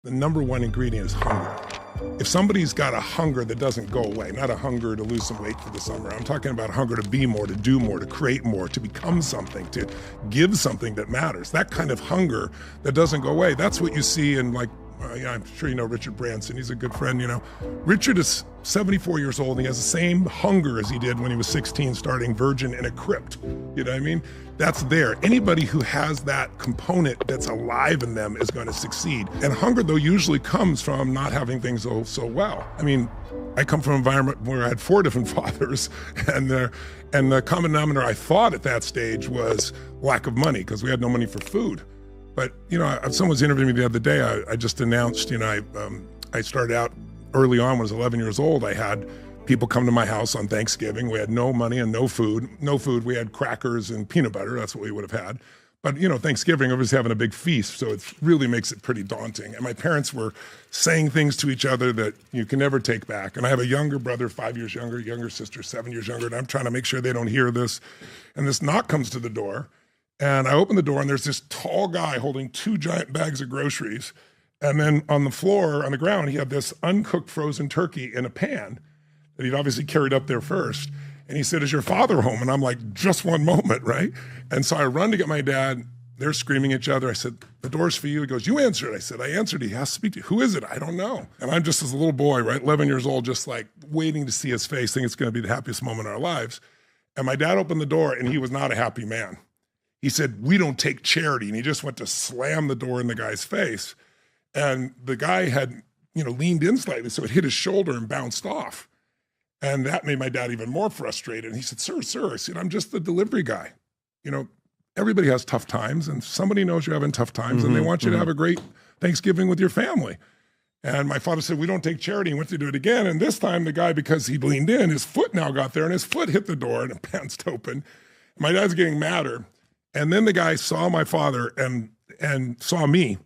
The number one ingredient is hunger. If somebody's got a hunger that doesn't go away, not a hunger to lose some weight for the summer, I'm talking about hunger to be more, to do more, to create more, to become something, to give something that matters. That kind of hunger that doesn't go away, that's what you see in I'm sure you know Richard Branson. He's a good friend, Richard is 74 years old and he has the same hunger as he did when he was 16 starting Virgin in a crypt. You know what I mean? That's there. Anybody who has that component that's alive in them is going to succeed. And hunger, though, usually comes from not having things go so well. I mean, I come from an environment where I had 4 different fathers, and the common denominator I thought at that stage was lack of money because we had no money for food. But, someone was interviewing me the other day. I just announced, I started out early on when I was 11 years old. I had people come to my house on Thanksgiving. We had no money and no food. No food. We had crackers and peanut butter. That's what we would have had. But, Thanksgiving, everybody's having a big feast, so it really makes it pretty daunting. And my parents were saying things to each other that you can never take back. And I have a younger brother, 5 years younger sister, 7 years younger, and I'm trying to make sure they don't hear this. And this knock comes to the door. And I open the door, and there's this tall guy holding 2 giant bags of groceries. And then on the floor, on the ground, he had this uncooked frozen turkey in a pan that he'd obviously carried up there first. And he said, "Is your father home?" And I'm like, "Just one moment," right? And so I run to get my dad. They're screaming at each other. I said, "The door's for you." He goes, "You answer it." I said, "I answered. He has to speak to you." "Who is it?" "I don't know." And I'm just as a little boy, right, 11 years old, just like waiting to see his face, thinking it's going to be the happiest moment in our lives. And my dad opened the door, and he was not a happy man. He said, "We don't take charity." And he just went to slam the door in the guy's face. And the guy had, leaned in slightly, so it hit his shoulder and bounced off. And that made my dad even more frustrated. And he said, Sir, I said, "I'm just the delivery guy. Everybody has tough times, and somebody knows you're having tough times, and they want you to have a great Thanksgiving with your family." And my father said, "We don't take charity," and went to do it again. And this time the guy, because he leaned in, his foot now got there, and his foot hit the door, and it bounced open. My dad's getting madder. And then the guy saw my father and saw me,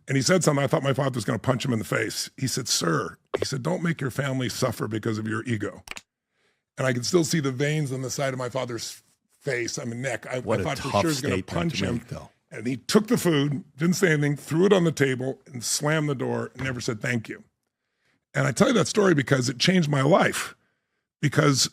and he said something. I thought my father was going to punch him in the face. He said, "Sir," he said, "don't make your family suffer because of your ego." And I could still see the veins on the side of my father's face, neck. I thought for sure he was going to punch him. And he took the food, didn't say anything, threw it on the table, and slammed the door, and never said thank you. And I tell you that story because it changed my life. Because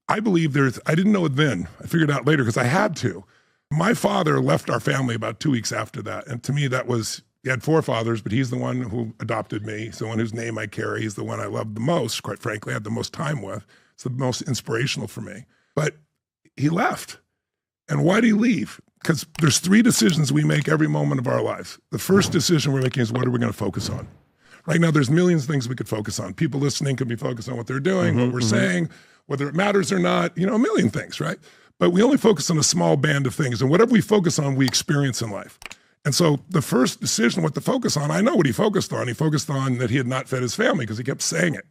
I believe I didn't know it then. I figured it out later because I had to. My father left our family about 2 weeks after that. And to me, he had 4 fathers, but he's the one who adopted me. He's the one whose name I carry. He's the one I love the most, quite frankly, I had the most time with. It's the most inspirational for me. But he left. And why did he leave? Because there's 3 decisions we make every moment of our lives. The first decision we're making is, what are we going to focus on? Right now, there's millions of things we could focus on. People listening could be focused on what they're doing, what we're saying, whether it matters or not, a million things, right? But we only focus on a small band of things. And whatever we focus on, we experience in life. And so the first decision, what to focus on, I know what he focused on. He focused on that he had not fed his family because he kept saying it.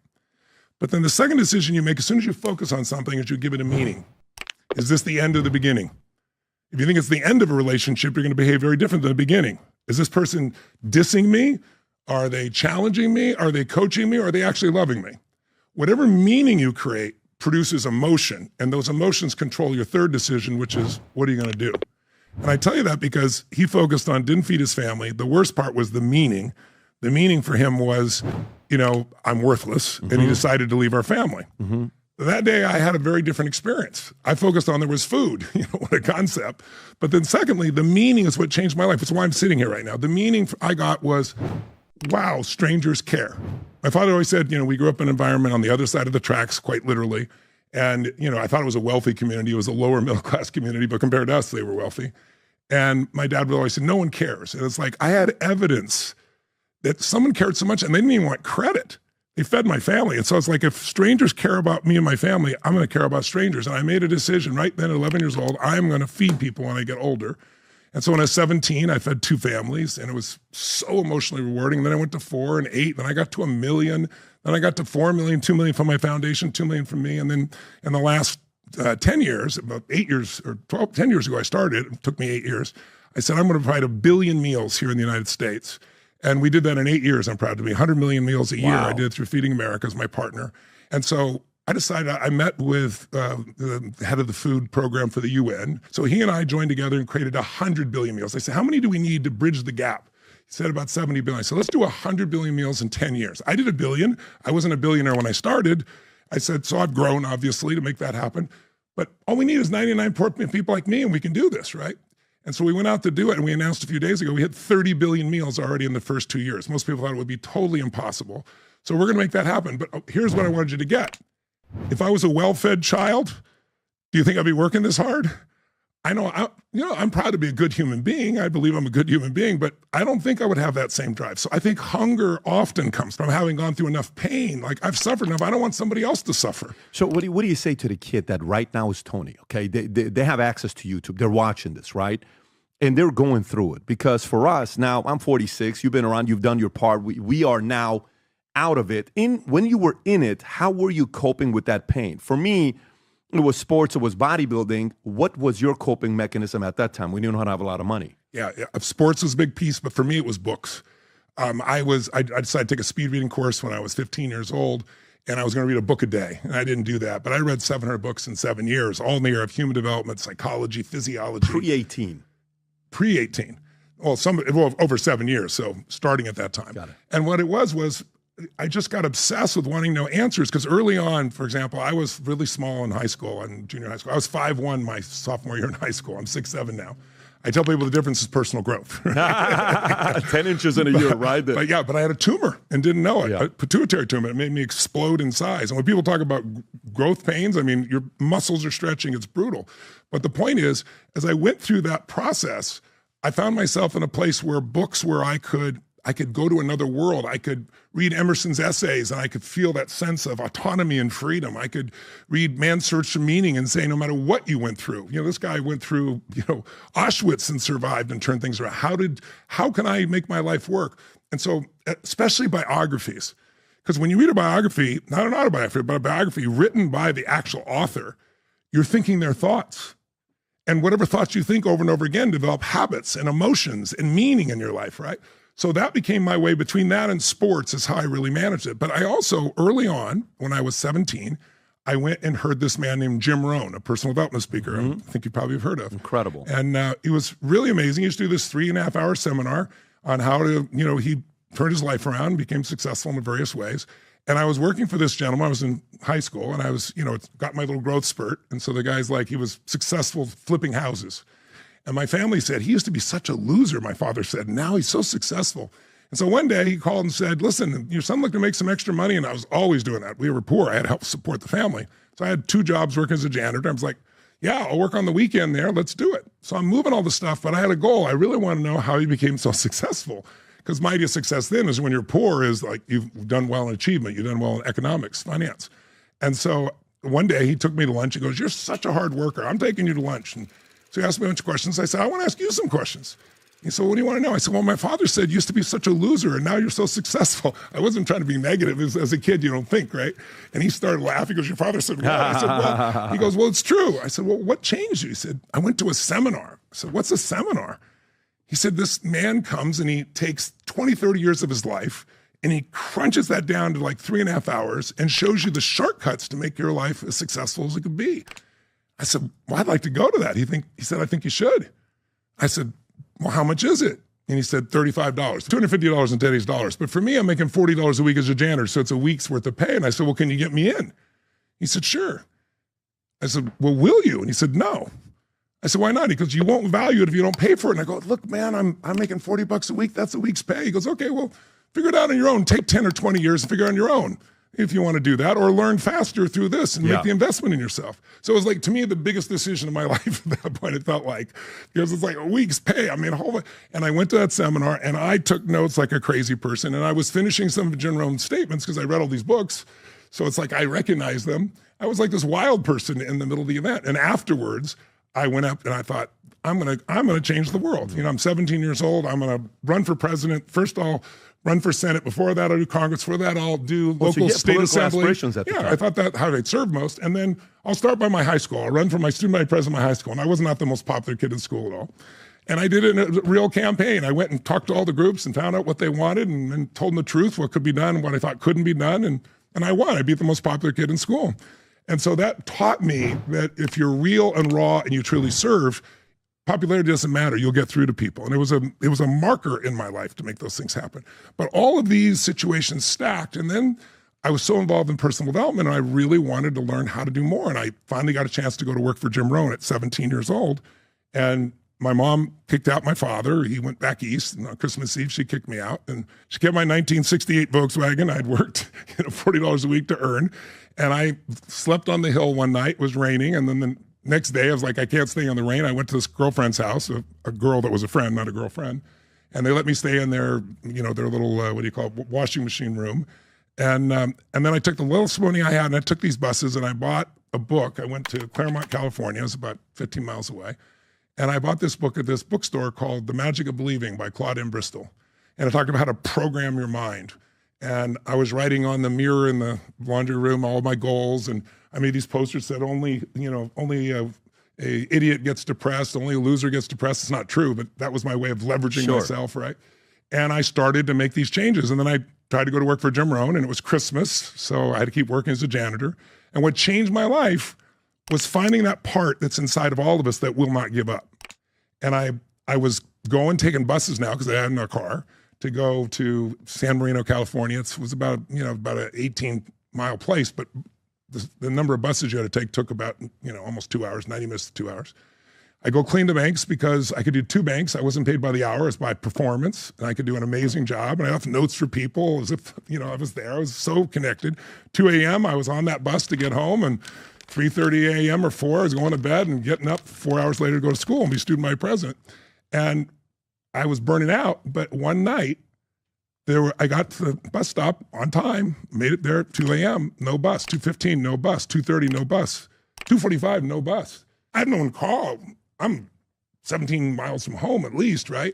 But then the second decision you make, as soon as you focus on something, is you give it a meaning. Is this the end of the beginning? If you think it's the end of a relationship, you're going to behave very different than the beginning. Is this person dissing me? Are they challenging me? Are they coaching me? Or are they actually loving me? Whatever meaning you create produces emotion, and those emotions control your third decision, which is, what are you going to do? And I tell you that because he focused on, didn't feed his family. The worst part was the meaning. The meaning for him was, I'm worthless, and he decided to leave our family. That day, I had a very different experience. I focused on there was food, what a concept. But then secondly, the meaning is what changed my life. It's why I'm sitting here right now. The meaning I got was, wow, strangers care. My father always said, we grew up in an environment on the other side of the tracks, quite literally. And, I thought it was a wealthy community. It was a lower middle class community, but compared to us, they were wealthy. And my dad would always say, no one cares. And it's like, I had evidence that someone cared so much, and they didn't even want credit. They fed my family. And so it's like, if strangers care about me and my family, I'm going to care about strangers. And I made a decision right then at 11 years old, I'm going to feed people when I get older. And so when I was 17, I fed 2 families, and it was so emotionally rewarding. Then I went to 4 and 8, then I got to 1 million. Then I got to 4 million, 2 million from my foundation, 2 million from me. And then in the last 10 years, about 8 years or 10 years ago I started, it took me 8 years, I said, I'm going to provide 1 billion meals here in the United States. And we did that in 8 years, I'm proud to be, 100 million meals a year. I did it through Feeding America as my partner. And so I decided, I met with the head of the food program for the UN. So he and I joined together and created 100 billion meals. I said, how many do we need to bridge the gap? He said about 70 billion. I said, let's do 100 billion meals in 10 years. I did a billion. I wasn't a billionaire when I started. I said, so I've grown, obviously, to make that happen. But all we need is 99 people like me, and we can do this, right? And so we went out to do it, and we announced a few days ago, we hit 30 billion meals already in the first 2 years. Most people thought it would be totally impossible. So we're going to make that happen. But here's what I wanted you to get. If I was a well-fed child, do you think I'd be working this hard? I know, I'm proud to be a good human being. I believe I'm a good human being, but I don't think I would have that same drive. So I think hunger often comes from having gone through enough pain. Like, I've suffered enough. I don't want somebody else to suffer. So what do you say to the kid that right now is Tony, okay? They have access to YouTube. They're watching this, right? And they're going through it. Because for us now, I'm 46. You've been around. You've done your part. We are now out of it. When you were in it, how were you coping with that pain? For me, it was sports, it was bodybuilding. What was your coping mechanism at that time? We didn't know how to have a lot of money. Yeah, sports was a big piece, but for me, it was books. I decided to take a speed reading course when I was 15 years old, and I was going to read a book a day, and I didn't do that. But I read 700 books in 7 years, all in the area of human development, psychology, physiology. Pre-18. Pre-18. Well, over 7 years, so starting at that time. Got it. And what it was I just got obsessed with wanting to know answers, because early on, for example, I was really small in high school and junior high school. I was 5'1" my sophomore year in high school. I'm 6'7" now. I tell people the difference is personal growth. 10 inches in a year, right? But I had a tumor and didn't know it, Yeah. a pituitary tumor. It made me explode in size. And when people talk about growth pains, I mean, your muscles are stretching, it's brutal. But the point is, as I went through that process, I found myself in a place where books where I could go to another world. I could read Emerson's essays and I could feel that sense of autonomy and freedom. I could read Man's Search for Meaning and say, no matter what you went through, this guy went through, Auschwitz and survived and turned things around. How can I make my life work? And so, especially biographies, because when you read a biography, not an autobiography, but a biography written by the actual author, you're thinking their thoughts. And whatever thoughts you think over and over again develop habits and emotions and meaning in your life, right? So that became my way. Between that and sports is how I really managed it. But I also, early on, when I was 17, I went and heard this man named Jim Rohn, a personal development speaker. Mm-hmm. I think you probably have heard of. Incredible. And he was really amazing. He used to do this 3.5-hour seminar on how to, he turned his life around, became successful in various ways. And I was working for this gentleman. I was in high school, and I was, got my little growth spurt. And so the guy's like, he was successful flipping houses. And my family said, he used to be such a loser, my father said. Now he's so successful. And so one day he called and said, listen, your son looked to make some extra money. And I was always doing that. We were poor. I had to help support the family. So I had 2 jobs working as a janitor. I was like, yeah, I'll work on the weekend there. Let's do it. So I'm moving all the stuff, but I had a goal. I really want to know how he became so successful. Because my idea of success then is when you're poor is like you've done well in achievement. You've done well in economics, finance. And so one day he took me to lunch. He goes, you're such a hard worker. I'm taking you to lunch. And so he asked me a bunch of questions. I said, I want to ask you some questions. He said, what do you want to know? I said, well, my father said you used to be such a loser and now you're so successful. I wasn't trying to be negative. As a kid, you don't think, right? And he started laughing. He goes, your father said, what? I said, well, he goes, well, it's true. I said, well, what changed you? He said, I went to a seminar. I said, what's a seminar? He said, this man comes and he takes 20, 30 years of his life and he crunches that down to like 3.5 hours and shows you the shortcuts to make your life as successful as it could be. I said, well, I'd like to go to that. He said, I think you should. I said, well, how much is it? And he said, $35, $250 in today's dollars. But for me, I'm making $40 a week as a janitor, so it's a week's worth of pay. And I said, well, can you get me in? He said, sure. I said, well, will you? And he said, no. I said, why not? He goes, you won't value it if you don't pay for it. And I go, look, man, I'm making $40 a week. That's a week's pay. He goes, okay, well, figure it out on your own. Take 10 or 20 years and figure it on your own if you want to do that, or learn faster through this and make the investment in yourself. So it was like, to me, the biggest decision of my life at that point, it felt like, because it's like a week's pay. I mean, and I went to that seminar and I took notes like a crazy person. And I was finishing some of Jim Rohn's statements because I read all these books. So it's like, I recognized them. I was like this wild person in the middle of the event. And afterwards, I went up and I thought, I'm gonna change the world. I'm 17 years old. I'm gonna run for president. First I'll run for Senate. Before that, I'll do Congress. Before that, I'll do local state assembly. I thought that how I'd serve most. And then I'll start by my high school. I'll run for my student body president of my high school. And I was not the most popular kid in school at all. And I did it in a real campaign. I went and talked to all the groups and found out what they wanted and told them the truth, what could be done and what I thought couldn't be done. And I won. I beat the most popular kid in school. And so that taught me that if you're real and raw and you truly serve, Popularity doesn't matter. You'll get through to people. And it was a marker in my life to make those things happen. But all of these situations stacked. And then I was so involved in personal development, and I really wanted to learn how to do more. And I finally got a chance to go to work for Jim Rohn at 17 years old. And my mom kicked out my father. He went back east, and on Christmas Eve, she kicked me out. And she kept my 1968 Volkswagen. I'd worked $40 a week to earn. And I slept on the hill one night. It was raining. And then the next day, I was like, I can't stay in the rain. I went to this girlfriend's house, a girl that was a friend, not a girlfriend. And they let me stay in their, their little, washing machine room. And then I took the little money I had, and I took these buses, and I bought a book. I went to Claremont, California. It was about 15 miles away. And I bought this book at this bookstore called The Magic of Believing by Claude M. Bristol. And it talked about how to program your mind. And I was writing on the mirror in the laundry room all my goals. And I made these posters that only a idiot gets depressed, only a loser gets depressed. It's not true, but that was my way of leveraging myself, right? And I started to make these changes. And then I tried to go to work for Jim Rohn, and it was Christmas, so I had to keep working as a janitor. And what changed my life was finding that part that's inside of all of us that will not give up. And I was taking buses now, because I had no car, to go to San Marino, California. It was about an 18-mile place, but the number of buses you had to take took about almost 2 hours, 90 minutes to 2 hours. I go clean the banks because I could do 2 banks. I wasn't paid by the hour, it's by performance, and I could do an amazing job. And I left notes for people as if I was there. I was so connected. 2 a.m. I was on that bus to get home, and 3:30 a.m. or 4, I was going to bed and getting up 4 hours later to go to school and be student body president. And I was burning out, but one night I got to the bus stop on time, made it there at 2 a.m., no bus, 2:15, no bus, 2:30, no bus, 2:45, no bus. I had no one call. I'm 17 miles from home at least, right?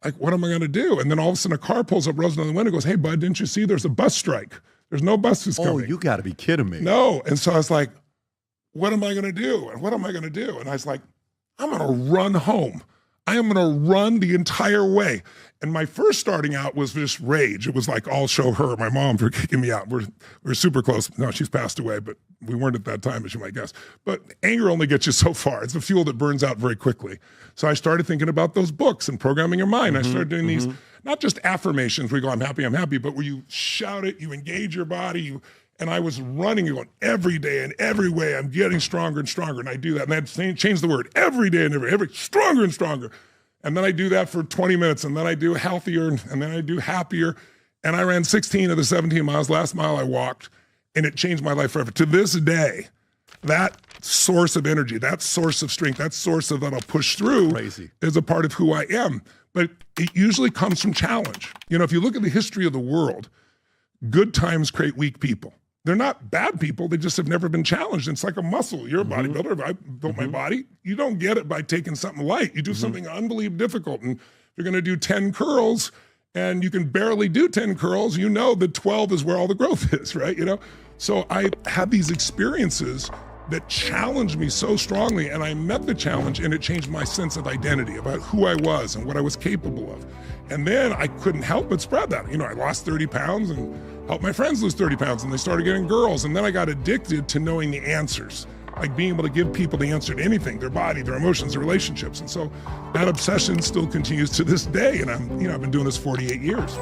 Like, what am I going to do? And then all of a sudden a car pulls up, rolls down the window, goes, "Hey, bud, didn't you see there's a bus strike? There's no buses coming." Oh, you got to be kidding me. No. And so I was like, what am I going to do? And what am I going to do? And I was like, I'm going to run home. I am going to run the entire way. And my first starting out was just rage. It was like, I'll show her, my mom, for kicking me out. We're super close. No, she's passed away, but we weren't at that time, as you might guess. But anger only gets you so far. It's a fuel that burns out very quickly. So I started thinking about those books and programming your mind. I started doing these, not just affirmations where you go, I'm happy, but where you shout it, you engage your body, and I was running, going every day and every way, I'm getting stronger and stronger. And I do that. And I'd change the word every day and every stronger and stronger. And then I do that for 20 minutes. And then I do healthier. And then I do happier. And I ran 16 of the 17 miles. Last mile I walked. And it changed my life forever. To this day, that source of energy, that source of strength, that source of that I'll push through is a part of who I am. But it usually comes from challenge. If you look at the history of the world, good times create weak people. They're not bad people. They just have never been challenged. It's like a muscle. You're a bodybuilder. I built my body. You don't get it by taking something light. You do something unbelievably difficult. And you're going to do 10 curls and you can barely do 10 curls. That 12 is where all the growth is, right? So I had these experiences that challenged me so strongly, and I met the challenge, and it changed my sense of identity about who I was and what I was capable of. And then I couldn't help but spread that. I lost 30 pounds and helped my friends lose 30 pounds, and they started getting girls. And then I got addicted to knowing the answers, like being able to give people the answer to anything, their body, their emotions, their relationships. And so that obsession still continues to this day. And I've been doing this 48 years.